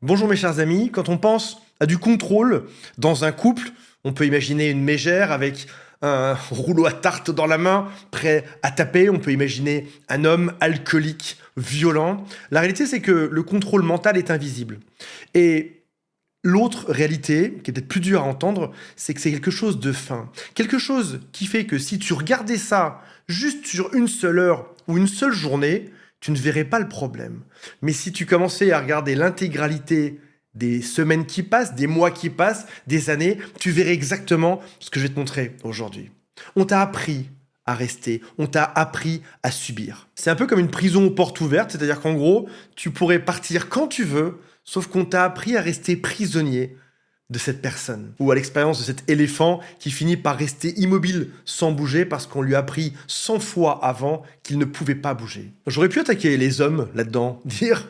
Bonjour mes chers amis, quand on pense à du contrôle dans un couple, on peut imaginer une mégère avec un rouleau à tarte dans la main, prêt à taper, on peut imaginer un homme alcoolique, violent. La réalité c'est que le contrôle mental est invisible. Et l'autre réalité, qui est peut-être plus dure à entendre, c'est que c'est quelque chose de fin. Quelque chose qui fait que si tu regardais ça juste sur une seule heure ou une seule journée, tu ne verrais pas le problème. Mais si tu commençais à regarder l'intégralité des semaines qui passent, des mois qui passent, des années, tu verrais exactement ce que je vais te montrer aujourd'hui. On t'a appris à rester, on t'a appris à subir. C'est un peu comme une prison aux portes ouvertes, c'est-à-dire qu'en gros, tu pourrais partir quand tu veux, sauf qu'on t'a appris à rester prisonnier de cette personne. Ou à l'expérience de cet éléphant qui finit par rester immobile sans bouger parce qu'on lui a appris 100 fois avant qu'il ne pouvait pas bouger. J'aurais pu attaquer les hommes là-dedans, dire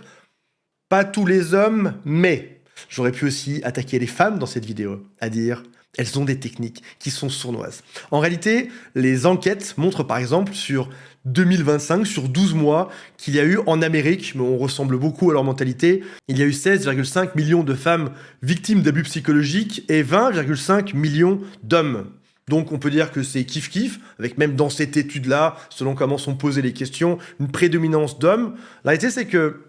pas tous les hommes, mais j'aurais pu aussi attaquer les femmes dans cette vidéo, à dire elles ont des techniques qui sont sournoises. En réalité, les enquêtes montrent par exemple sur 2025, sur 12 mois, qu'il y a eu en Amérique, mais on ressemble beaucoup à leur mentalité, il y a eu 16,5 millions de femmes victimes d'abus psychologiques et 20,5 millions d'hommes. Donc on peut dire que c'est kiff-kiff, avec même dans cette étude-là, selon comment sont posées les questions, une prédominance d'hommes. La réalité c'est que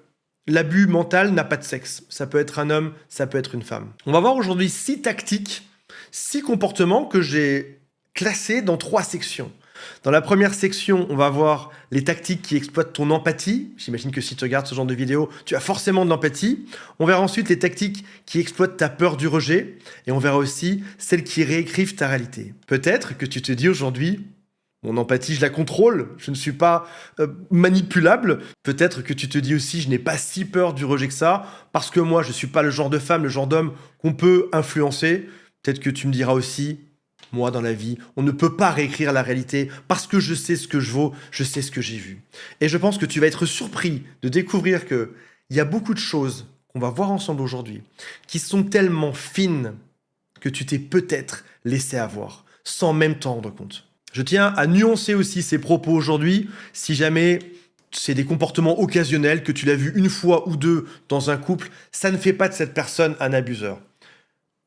l'abus mental n'a pas de sexe. Ça peut être un homme, ça peut être une femme. On va voir aujourd'hui 6 tactiques, 6 comportements que j'ai classés dans 3 sections. Dans la première section, on va voir les tactiques qui exploitent ton empathie. J'imagine que si tu regardes ce genre de vidéo, tu as forcément de l'empathie. On verra ensuite les tactiques qui exploitent ta peur du rejet. Et on verra aussi celles qui réécrivent ta réalité. Peut-être que tu te dis aujourd'hui, mon empathie, je la contrôle, je ne suis pas manipulable. Peut-être que tu te dis aussi, je n'ai pas si peur du rejet que ça, parce que moi, je ne suis pas le genre de femme, le genre d'homme qu'on peut influencer. Peut-être que tu me diras aussi, moi, dans la vie, on ne peut pas réécrire la réalité parce que je sais ce que je vaux, je sais ce que j'ai vu. Et je pense que tu vas être surpris de découvrir qu'il y a beaucoup de choses qu'on va voir ensemble aujourd'hui qui sont tellement fines que tu t'es peut-être laissé avoir sans même t'en rendre compte. Je tiens à nuancer aussi ces propos aujourd'hui si jamais c'est des comportements occasionnels, que tu l'as vu une fois ou deux dans un couple, ça ne fait pas de cette personne un abuseur.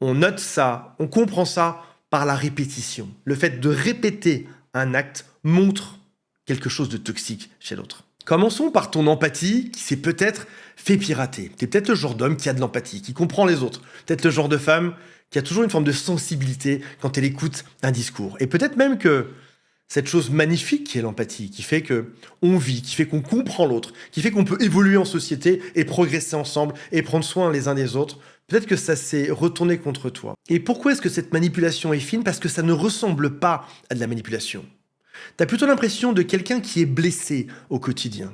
On note ça, on comprend ça par la répétition. Le fait de répéter un acte montre quelque chose de toxique chez l'autre. Commençons par ton empathie qui s'est peut-être fait pirater. Tu es peut-être le genre d'homme qui a de l'empathie, qui comprend les autres. Peut-être le genre de femme qui a toujours une forme de sensibilité quand elle écoute un discours. Et peut-être même que cette chose magnifique qui est l'empathie, qui fait que on vit, qui fait qu'on comprend l'autre, qui fait qu'on peut évoluer en société et progresser ensemble et prendre soin les uns des autres, peut-être que ça s'est retourné contre toi. Et pourquoi est-ce que cette manipulation est fine? Parce que ça ne ressemble pas à de la manipulation. T'as plutôt l'impression de quelqu'un qui est blessé au quotidien.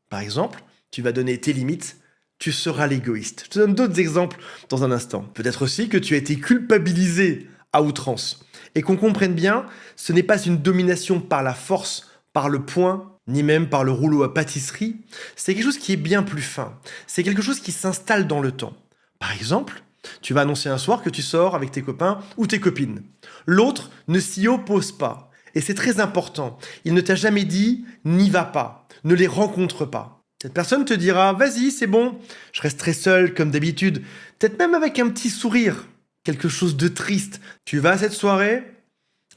Par exemple, tu vas donner tes limites, tu seras l'égoïste. Je te donne d'autres exemples dans un instant. Peut-être aussi que tu as été culpabilisé à outrance. Et qu'on comprenne bien, ce n'est pas une domination par la force, par le poing, ni même par le rouleau à pâtisserie. C'est quelque chose qui est bien plus fin. C'est quelque chose qui s'installe dans le temps. Par exemple, tu vas annoncer un soir que tu sors avec tes copains ou tes copines. L'autre ne s'y oppose pas. Et c'est très important. Il ne t'a jamais dit « n'y va pas », ne les rencontre pas. Cette personne te dira « vas-y, c'est bon, je resterai seul comme d'habitude », peut-être même avec un petit sourire, quelque chose de triste. Tu vas à cette soirée,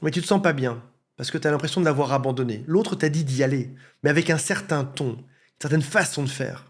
mais tu te sens pas bien, parce que tu as l'impression de l'avoir abandonné. L'autre t'a dit d'y aller, mais avec un certain ton, une certaine façon de faire.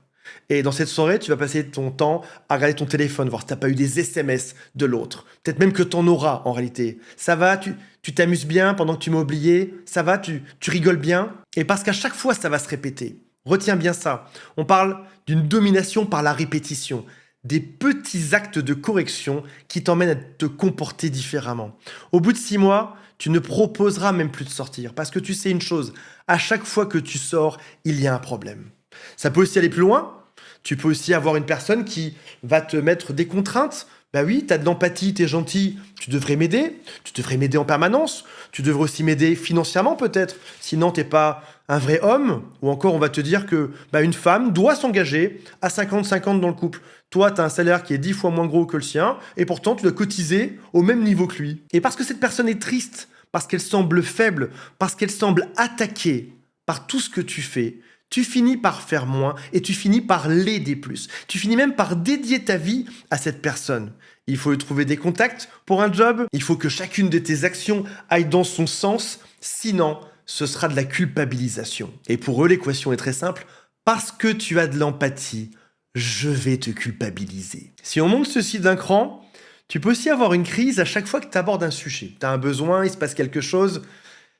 Et dans cette soirée, tu vas passer ton temps à regarder ton téléphone, voir si tu n'as pas eu des SMS de l'autre. Peut-être même que tu en auras en réalité. Ça va, tu t'amuses bien pendant que tu m'as oublié. Ça va, tu rigoles bien. Et parce qu'à chaque fois, ça va se répéter. Retiens bien ça. On parle d'une domination par la répétition. Des petits actes de correction qui t'emmènent à te comporter différemment. Au bout de 6 mois, tu ne proposeras même plus de sortir. Parce que tu sais une chose, à chaque fois que tu sors, il y a un problème. Ça peut aussi aller plus loin. Tu peux aussi avoir une personne qui va te mettre des contraintes. Bah oui, tu as de l'empathie, tu es gentil, tu devrais m'aider en permanence, tu devrais aussi m'aider financièrement peut-être, sinon t'es pas un vrai homme, ou encore on va te dire que une femme doit s'engager à 50-50 dans le couple. Toi, tu as un salaire qui est 10 fois moins gros que le sien, et pourtant tu dois cotiser au même niveau que lui. Et parce que cette personne est triste, parce qu'elle semble faible, parce qu'elle semble attaquée par tout ce que tu fais, tu finis par faire moins et tu finis par l'aider plus. Tu finis même par dédier ta vie à cette personne. Il faut lui trouver des contacts pour un job, il faut que chacune de tes actions aille dans son sens, sinon ce sera de la culpabilisation. Et pour eux, l'équation est très simple, parce que tu as de l'empathie, je vais te culpabiliser. Si on monte ceci d'un cran, tu peux aussi avoir une crise à chaque fois que tu abordes un sujet. Tu as un besoin, il se passe quelque chose,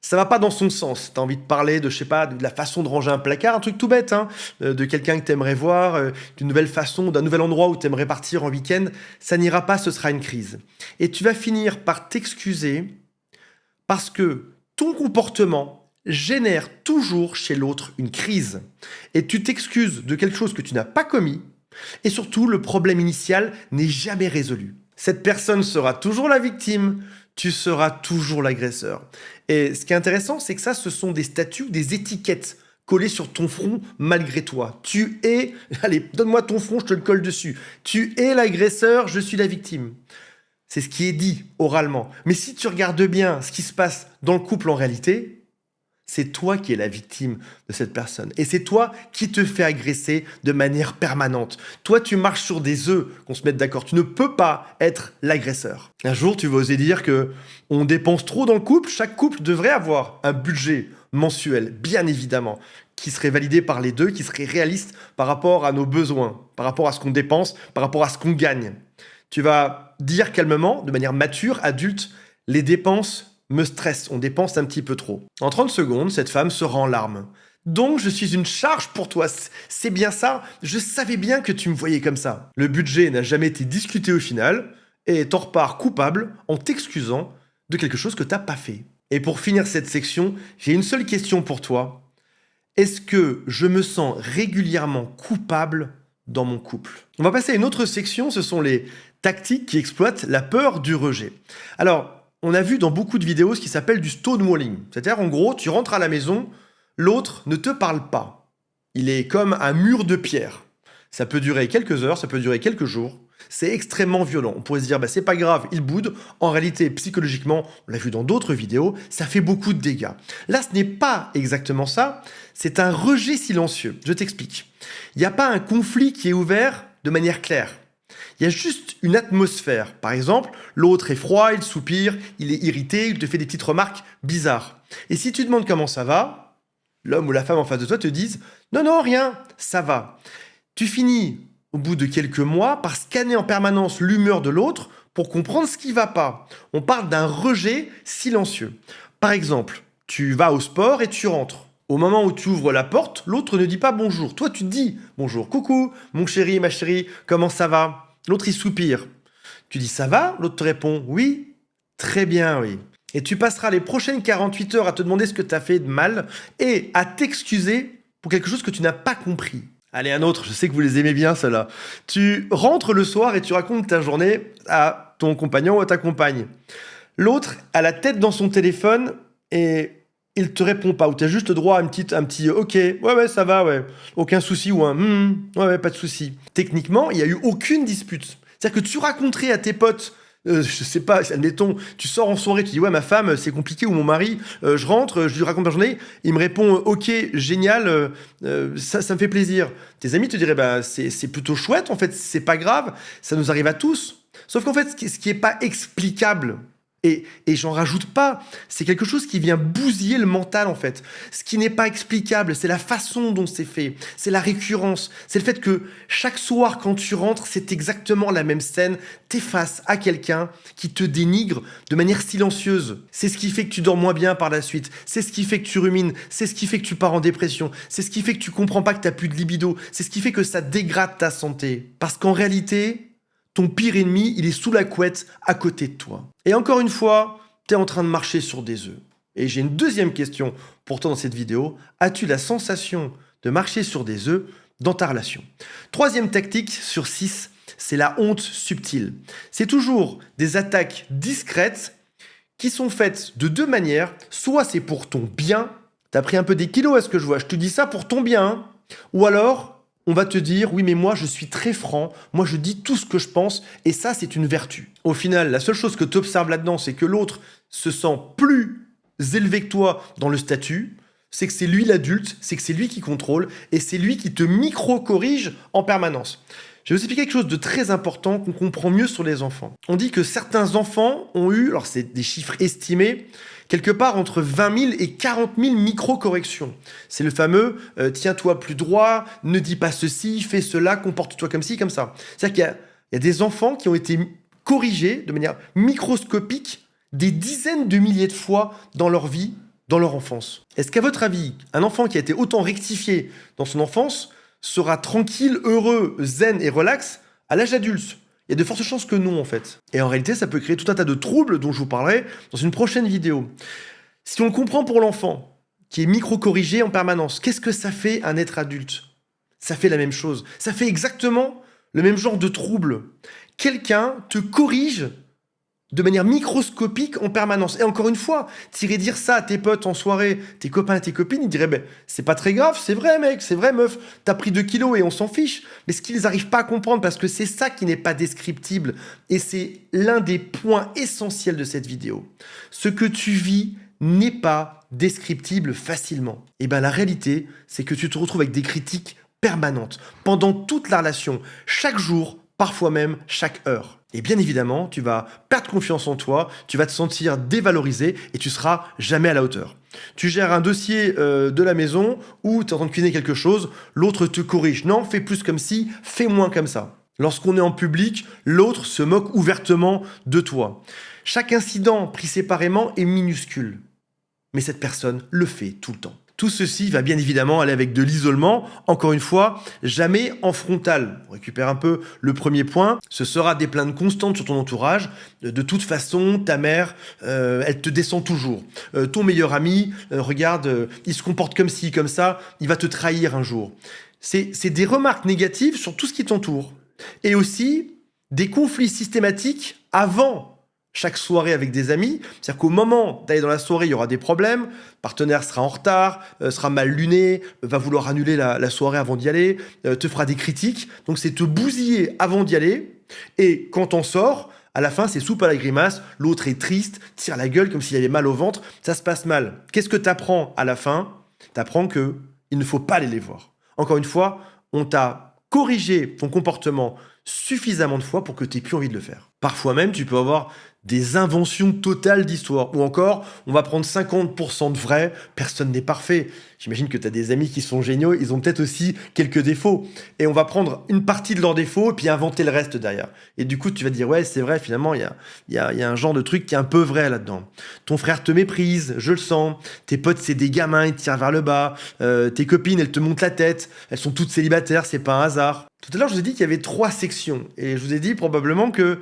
ça va pas dans son sens. Tu as envie de parler de, je sais pas, de la façon de ranger un placard, un truc tout bête, hein, de quelqu'un que tu aimerais voir, d'une nouvelle façon, d'un nouvel endroit où tu aimerais partir en week-end. Ça n'ira pas, ce sera une crise. Et tu vas finir par t'excuser parce que ton comportement génère toujours chez l'autre une crise. Et tu t'excuses de quelque chose que tu n'as pas commis. Et surtout, le problème initial n'est jamais résolu. Cette personne sera toujours la victime, tu seras toujours l'agresseur. Et ce qui est intéressant, c'est que ça, ce sont des statuts, des étiquettes collées sur ton front malgré toi. Tu es... Allez, donne-moi ton front, je te le colle dessus. Tu es l'agresseur, je suis la victime. C'est ce qui est dit oralement. Mais si tu regardes bien ce qui se passe dans le couple en réalité, c'est toi qui es la victime de cette personne. Et c'est toi qui te fais agresser de manière permanente. Toi, tu marches sur des œufs, qu'on se mette d'accord. Tu ne peux pas être l'agresseur. Un jour, tu vas oser dire que on dépense trop dans le couple. Chaque couple devrait avoir un budget mensuel, bien évidemment, qui serait validé par les deux, qui serait réaliste par rapport à nos besoins, par rapport à ce qu'on dépense, par rapport à ce qu'on gagne. Tu vas dire calmement, de manière mature, adulte, les dépenses me stresse, on dépense un petit peu trop. En 30 secondes, cette femme sera en larmes. Donc, je suis une charge pour toi. C'est bien ça. Je savais bien que tu me voyais comme ça. Le budget n'a jamais été discuté au final et t'en repars coupable en t'excusant de quelque chose que t'as pas fait. Et pour finir cette section, j'ai une seule question pour toi. Est-ce que je me sens régulièrement coupable dans mon couple? On va passer à une autre section, ce sont les tactiques qui exploitent la peur du rejet. Alors, on a vu dans beaucoup de vidéos ce qui s'appelle du stonewalling. C'est-à-dire, en gros, tu rentres à la maison, l'autre ne te parle pas. Il est comme un mur de pierre. Ça peut durer quelques heures, ça peut durer quelques jours. C'est extrêmement violent. On pourrait se dire, c'est pas grave, il boude. En réalité, psychologiquement, on l'a vu dans d'autres vidéos, ça fait beaucoup de dégâts. Là, ce n'est pas exactement ça. C'est un rejet silencieux. Je t'explique. Il n'y a pas un conflit qui est ouvert de manière claire. Il y a juste une atmosphère. Par exemple, l'autre est froid, il soupire, il est irrité, il te fait des petites remarques bizarres. Et si tu demandes comment ça va, l'homme ou la femme en face de toi te disent « Non, non, rien, ça va ». Tu finis, au bout de quelques mois, par scanner en permanence l'humeur de l'autre pour comprendre ce qui ne va pas. On parle d'un rejet silencieux. Par exemple, tu vas au sport et tu rentres. Au moment où tu ouvres la porte, l'autre ne dit pas bonjour. Toi, tu dis bonjour. Coucou, mon chéri, ma chérie, comment ça va? L'autre, il soupire. Tu dis ça va? L'autre te répond oui, très bien, oui. Et tu passeras les prochaines 48 heures à te demander ce que tu as fait de mal et à t'excuser pour quelque chose que tu n'as pas compris. Allez, un autre, je sais que vous les aimez bien, ceux-là. Tu rentres le soir et tu racontes ta journée à ton compagnon ou à ta compagne. L'autre a la tête dans son téléphone et il te répond pas, ou tu as juste droit à un petit ok, ouais, ça va, ouais, aucun souci, ou un ouais, pas de souci. Techniquement, il n'y a eu aucune dispute. C'est-à-dire que tu raconterais à tes potes, je sais pas, admettons, tu sors en soirée, tu dis ouais, ma femme, c'est compliqué, ou mon mari, je rentre, je lui raconte ma journée, il me répond ok, génial, ça me fait plaisir. Tes amis te diraient c'est plutôt chouette, en fait, c'est pas grave, ça nous arrive à tous. Sauf qu'en fait, ce qui est pas explicable, et j'en rajoute pas, c'est quelque chose qui vient bousiller le mental en fait. Ce qui n'est pas explicable, c'est la façon dont c'est fait, c'est la récurrence, c'est le fait que chaque soir quand tu rentres, c'est exactement la même scène, t'es face à quelqu'un qui te dénigre de manière silencieuse. C'est ce qui fait que tu dors moins bien par la suite, c'est ce qui fait que tu rumines, c'est ce qui fait que tu pars en dépression, c'est ce qui fait que tu comprends pas que t'as plus de libido, c'est ce qui fait que ça dégrade ta santé. Parce qu'en réalité, ton pire ennemi, il est sous la couette, à côté de toi. Et encore une fois, tu es en train de marcher sur des œufs. Et j'ai une deuxième question pour toi dans cette vidéo. As-tu la sensation de marcher sur des œufs dans ta relation? Troisième tactique sur 6, c'est la honte subtile. C'est toujours des attaques discrètes qui sont faites de deux manières. Soit c'est pour ton bien. T'as pris un peu des kilos à ce que je vois. Je te dis ça pour ton bien. Hein. Ou alors, on va te dire, oui, mais moi, je suis très franc, moi, je dis tout ce que je pense, et ça, c'est une vertu. Au final, la seule chose que tu observes là-dedans, c'est que l'autre se sent plus élevé que toi dans le statut, c'est que c'est lui l'adulte, c'est que c'est lui qui contrôle, et c'est lui qui te micro-corrige en permanence. Je vais vous expliquer quelque chose de très important qu'on comprend mieux sur les enfants. On dit que certains enfants ont eu, alors c'est des chiffres estimés, quelque part entre 20 000 et 40 000 micro-corrections. C'est le fameux tiens-toi plus droit, ne dis pas ceci, fais cela, comporte-toi comme ci, comme ça. C'est-à-dire qu'il y a des enfants qui ont été corrigés de manière microscopique des dizaines de milliers de fois dans leur vie, dans leur enfance. Est-ce qu'à votre avis, un enfant qui a été autant rectifié dans son enfance sera tranquille, heureux, zen et relax à l'âge adulte? Il y a de fortes chances que non, en fait. Et en réalité, ça peut créer tout un tas de troubles dont je vous parlerai dans une prochaine vidéo. Si on le comprend pour l'enfant, qui est micro-corrigé en permanence, qu'est-ce que ça fait un être adulte? Ça fait la même chose. Ça fait exactement le même genre de trouble. Quelqu'un te corrige de manière microscopique en permanence. Et encore une fois, t'irais dire ça à tes potes en soirée, tes copains et tes copines, ils diraient c'est pas très grave, c'est vrai mec, c'est vrai meuf, t'as pris 2 kilos et on s'en fiche. Mais ce qu'ils n'arrivent pas à comprendre, parce que c'est ça qui n'est pas descriptible, et c'est l'un des points essentiels de cette vidéo. Ce que tu vis n'est pas descriptible facilement. Et la réalité, c'est que tu te retrouves avec des critiques permanentes, pendant toute la relation, chaque jour, parfois même chaque heure. Et bien évidemment, tu vas perdre confiance en toi, tu vas te sentir dévalorisé et tu seras jamais à la hauteur. Tu gères un dossier de la maison où tu es en train de cuisiner quelque chose, l'autre te corrige. Non, fais plus comme ci, fais moins comme ça. Lorsqu'on est en public, l'autre se moque ouvertement de toi. Chaque incident pris séparément est minuscule. Mais cette personne le fait tout le temps. Tout ceci va bien évidemment aller avec de l'isolement. Encore une fois, jamais en frontal. On récupère un peu le premier point. Ce sera des plaintes constantes sur ton entourage. De toute façon, ta mère, elle te descend toujours. Ton meilleur ami, regarde, il se comporte comme ci, comme ça. Il va te trahir un jour. C'est des remarques négatives sur tout ce qui t'entoure. Et aussi des conflits systématiques avant chaque soirée avec des amis, c'est-à-dire qu'au moment d'aller dans la soirée, il y aura des problèmes, le partenaire sera en retard, sera mal luné, va vouloir annuler la soirée avant d'y aller, te fera des critiques, donc c'est te bousiller avant d'y aller, et quand t'en sors, à la fin c'est soupe à la grimace, l'autre est triste, tire la gueule comme s'il avait mal au ventre, ça se passe mal. Qu'est-ce que t'apprends à la fin? T'apprends que il ne faut pas aller les voir. Encore une fois, on t'a corrigé ton comportement suffisamment de fois pour que tu n'aies plus envie de le faire. Parfois même, tu peux avoir des inventions totales d'histoire. Ou encore, on va prendre 50% de vrai, personne n'est parfait. J'imagine que tu as des amis qui sont géniaux, ils ont peut-être aussi quelques défauts. Et on va prendre une partie de leurs défauts et puis inventer le reste derrière. Et du coup, tu vas te dire, ouais, c'est vrai, finalement, il y a un genre de truc qui est un peu vrai là-dedans. Ton frère te méprise, je le sens. Tes potes, c'est des gamins, ils te tirent vers le bas. Tes copines, elles te montent la tête. Elles sont toutes célibataires, c'est pas un hasard. Tout à l'heure, je vous ai dit qu'il y avait 3 sections. Et je vous ai dit probablement que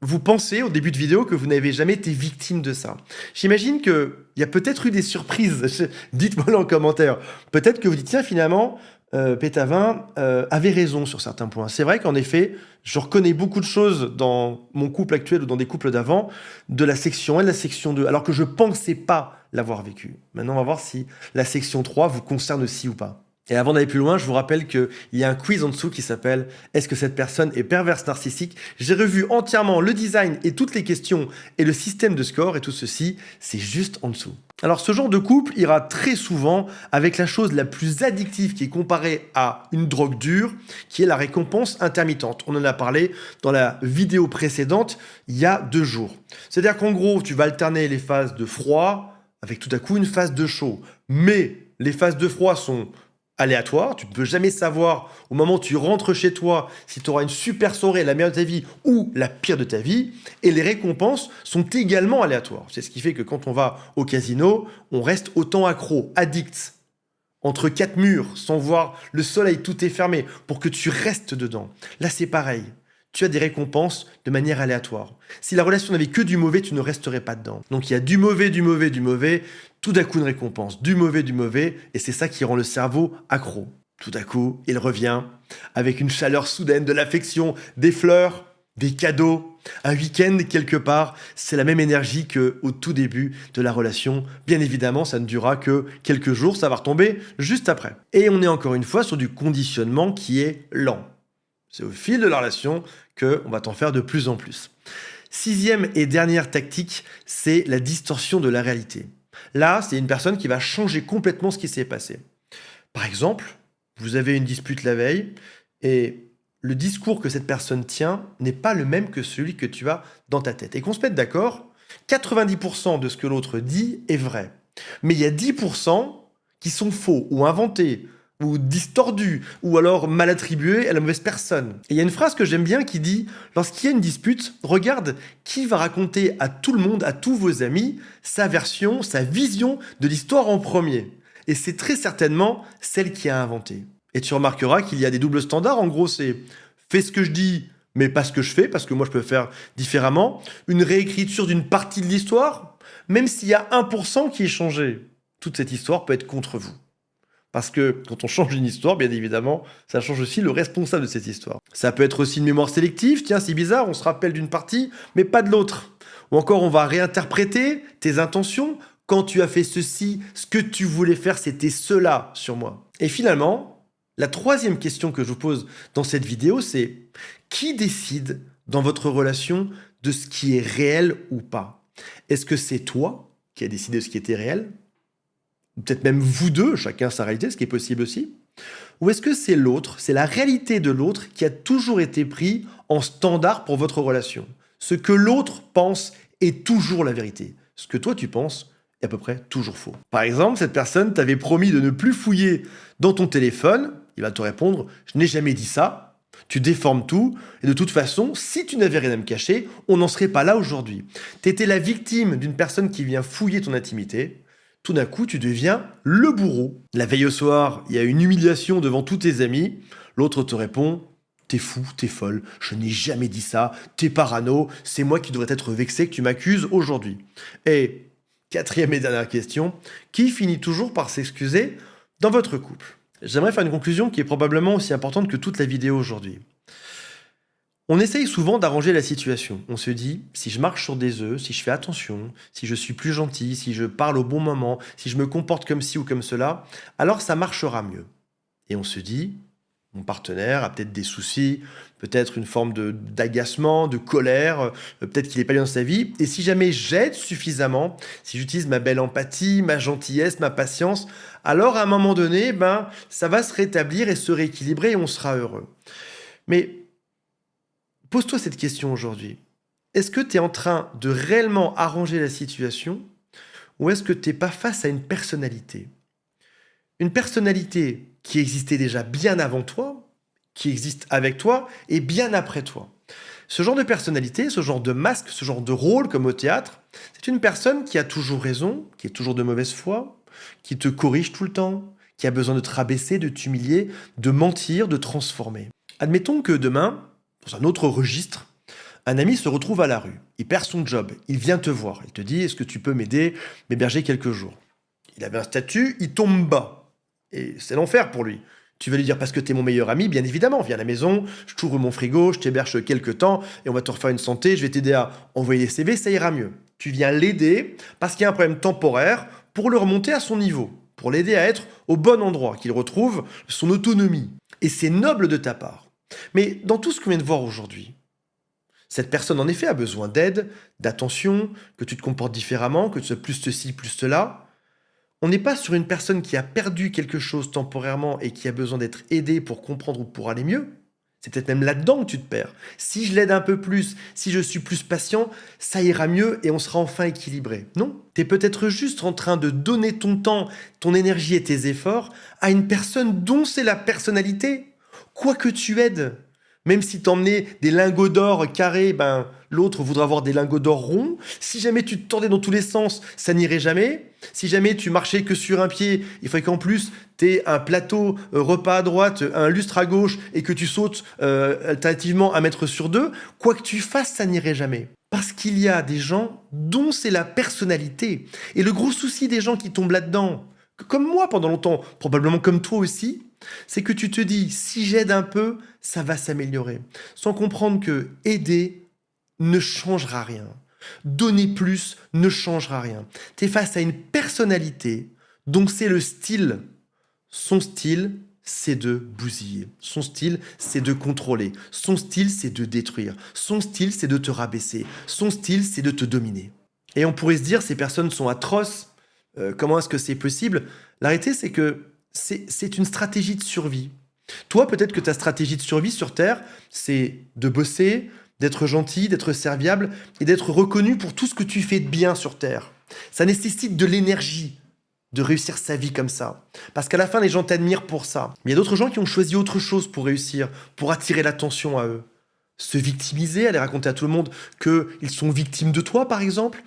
vous pensez au début de vidéo que vous n'avez jamais été victime de ça. J'imagine qu'il y a peut-être eu des surprises. Dites-moi en commentaire. Peut-être que vous dites, tiens, finalement, Pétavin avait raison sur certains points. C'est vrai qu'en effet, je reconnais beaucoup de choses dans mon couple actuel ou dans des couples d'avant, de la section 1 et de la section 2, alors que je ne pensais pas l'avoir vécu. Maintenant, on va voir si la section 3 vous concerne aussi ou pas. Et avant d'aller plus loin, je vous rappelle qu'il y a un quiz en dessous qui s'appelle « Est-ce que cette personne est perverse narcissique ?» J'ai revu entièrement le design et toutes les questions et le système de score et tout ceci, c'est juste en dessous. Alors ce genre de couple ira très souvent avec la chose la plus addictive qui est comparée à une drogue dure, qui est la récompense intermittente. On en a parlé dans la vidéo précédente il y a 2 jours. C'est-à-dire qu'en gros, tu vas alterner les phases de froid avec tout à coup une phase de chaud. Mais les phases de froid sont aléatoire, tu ne peux jamais savoir au moment où tu rentres chez toi si tu auras une super soirée, la meilleure de ta vie ou la pire de ta vie, et les récompenses sont également aléatoires. C'est ce qui fait que quand on va au casino, on reste autant accro, addict, entre 4 murs, sans voir le soleil, tout est fermé, pour que tu restes dedans. Là c'est pareil, tu as des récompenses de manière aléatoire. Si la relation n'avait que du mauvais, tu ne resterais pas dedans. Donc il y a du mauvais, tout d'un coup une récompense, du mauvais, et c'est ça qui rend le cerveau accro. Tout à coup, il revient avec une chaleur soudaine, de l'affection, des fleurs, des cadeaux, un week-end quelque part. C'est la même énergie qu'au tout début de la relation. Bien évidemment, ça ne durera que quelques jours, ça va retomber juste après. Et on est encore une fois sur du conditionnement qui est lent. C'est au fil de la relation qu'on va t'en faire de plus en plus. 6e et dernière tactique, c'est la distorsion de la réalité. Là, c'est une personne qui va changer complètement ce qui s'est passé. Par exemple, vous avez une dispute la veille et le discours que cette personne tient n'est pas le même que celui que tu as dans ta tête. Et qu'on se mette d'accord, 90% de ce que l'autre dit est vrai. Mais il y a 10% qui sont faux ou inventés ou distordus ou alors mal attribués à la mauvaise personne. Et il y a une phrase que j'aime bien qui dit « Lorsqu'il y a une dispute, regarde qui va raconter à tout le monde, à tous vos amis, sa version, sa vision de l'histoire en premier. » Et c'est très certainement celle qui a inventé. Et tu remarqueras qu'il y a des doubles standards. En gros, c'est fais ce que je dis, mais pas ce que je fais, parce que moi, je peux faire différemment. Une réécriture d'une partie de l'histoire, même s'il y a 1% qui est changé. Toute cette histoire peut être contre vous. Parce que quand on change une histoire, bien évidemment, ça change aussi le responsable de cette histoire. Ça peut être aussi une mémoire sélective. Tiens, c'est bizarre, on se rappelle d'une partie, mais pas de l'autre. Ou encore, on va réinterpréter tes intentions. Quand tu as fait ceci, ce que tu voulais faire, c'était cela sur moi. Et finalement, la troisième question que je vous pose dans cette vidéo, c'est qui décide dans votre relation de ce qui est réel ou pas? Est-ce que c'est toi qui as décidé de ce qui était réel? Peut-être même vous deux, chacun sa réalité, ce qui est possible aussi. Ou est-ce que c'est l'autre, c'est la réalité de l'autre qui a toujours été pris en standard pour votre relation? Ce que l'autre pense est toujours la vérité. Ce que toi tu penses est à peu près toujours faux. Par exemple, cette personne t'avait promis de ne plus fouiller dans ton téléphone. Il va te répondre « Je n'ai jamais dit ça ». Tu déformes tout, et de toute façon, si tu n'avais rien à me cacher, on n'en serait pas là aujourd'hui. Tu étais la victime d'une personne qui vient fouiller ton intimité. Tout d'un coup, tu deviens le bourreau. La veille au soir, il y a une humiliation devant tous tes amis. L'autre te répond « T'es fou, t'es folle, je n'ai jamais dit ça, t'es parano, c'est moi qui devrais être vexé que tu m'accuses aujourd'hui. » Et quatrième et dernière question, qui finit toujours par s'excuser dans votre couple? J'aimerais faire une conclusion qui est probablement aussi importante que toute la vidéo aujourd'hui. On essaye souvent d'arranger la situation. On se dit, si je marche sur des œufs, si je fais attention, si je suis plus gentil, si je parle au bon moment, si je me comporte comme ci ou comme cela, alors ça marchera mieux. Et on se dit, mon partenaire a peut-être des soucis, peut-être une forme d'agacement, de colère, peut-être qu'il n'est pas bien dans sa vie. Et si jamais j'aide suffisamment, si j'utilise ma belle empathie, ma gentillesse, ma patience, alors à un moment donné, ça va se rétablir et se rééquilibrer et on sera heureux. Mais pose-toi cette question aujourd'hui. Est-ce que tu es en train de réellement arranger la situation ou est-ce que tu n'es pas face à une personnalité? Une personnalité qui existait déjà bien avant toi, qui existe avec toi et bien après toi. Ce genre de personnalité, ce genre de masque, ce genre de rôle comme au théâtre, c'est une personne qui a toujours raison, qui est toujours de mauvaise foi, qui te corrige tout le temps, qui a besoin de te rabaisser, de t'humilier, de mentir, de transformer. Admettons que demain, dans un autre registre, un ami se retrouve à la rue, il perd son job, il vient te voir, il te dit « Est-ce que tu peux m'aider, m'héberger quelques jours ?» Il avait un statut, il tombe bas. Et c'est l'enfer pour lui. Tu vas lui dire parce que t'es mon meilleur ami, bien évidemment, viens à la maison, je t'ouvre mon frigo, je t'héberge quelques temps et on va te refaire une santé, je vais t'aider à envoyer des CV, ça ira mieux. Tu viens l'aider parce qu'il y a un problème temporaire pour le remonter à son niveau, pour l'aider à être au bon endroit, qu'il retrouve son autonomie. Et c'est noble de ta part. Mais dans tout ce qu'on vient de voir aujourd'hui, cette personne en effet a besoin d'aide, d'attention, que tu te comportes différemment, que tu sois plus ceci, plus cela. On n'est pas sur une personne qui a perdu quelque chose temporairement et qui a besoin d'être aidée pour comprendre ou pour aller mieux. C'est peut-être même là-dedans que tu te perds. Si je l'aide un peu plus, si je suis plus patient, ça ira mieux et on sera enfin équilibré. Non, tu es peut-être juste en train de donner ton temps, ton énergie et tes efforts à une personne dont c'est la personnalité. Quoi que tu aides, même si t'emmenais des lingots d'or carrés, l'autre voudra avoir des lingots d'or ronds. Si jamais tu te tordais dans tous les sens, ça n'irait jamais. Si jamais tu marchais que sur un pied, il faudrait qu'en plus t'aies un plateau repas à droite, un lustre à gauche et que tu sautes alternativement 1 mètre sur 2. Quoi que tu fasses, ça n'irait jamais. Parce qu'il y a des gens dont c'est la personnalité. Et le gros souci des gens qui tombent là-dedans, comme moi pendant longtemps, probablement comme toi aussi, c'est que tu te dis, si j'aide un peu, ça va s'améliorer. Sans comprendre que aider ne changera rien. Donner plus ne changera rien. Tu es face à une personnalité dont c'est le style. Son style, c'est de bousiller. Son style, c'est de contrôler. Son style, c'est de détruire. Son style, c'est de te rabaisser. Son style, c'est de te dominer. Et on pourrait se dire, ces personnes sont atroces, Comment est-ce que c'est possible? La réalité, c'est que c'est une stratégie de survie. Toi, peut-être que ta stratégie de survie sur Terre, c'est de bosser, d'être gentil, d'être serviable et d'être reconnu pour tout ce que tu fais de bien sur Terre. Ça nécessite de l'énergie de réussir sa vie comme ça. Parce qu'à la fin, les gens t'admirent pour ça. Mais il y a d'autres gens qui ont choisi autre chose pour réussir, pour attirer l'attention à eux. Se victimiser, aller raconter à tout le monde qu'ils sont victimes de toi, par exemple,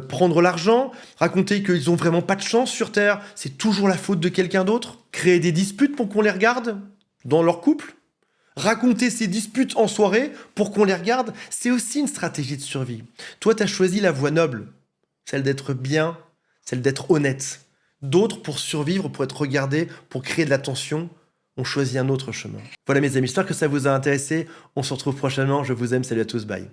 prendre l'argent, raconter qu'ils ont vraiment pas de chance sur Terre, c'est toujours la faute de quelqu'un d'autre, créer des disputes pour qu'on les regarde dans leur couple, raconter ces disputes en soirée pour qu'on les regarde, c'est aussi une stratégie de survie. Toi, tu as choisi la voie noble, celle d'être bien, celle d'être honnête. D'autres, pour survivre, pour être regardés, pour créer de l'attention, ont choisi un autre chemin. Voilà mes amis, j'espère que ça vous a intéressé. On se retrouve prochainement. Je vous aime, salut à tous, bye.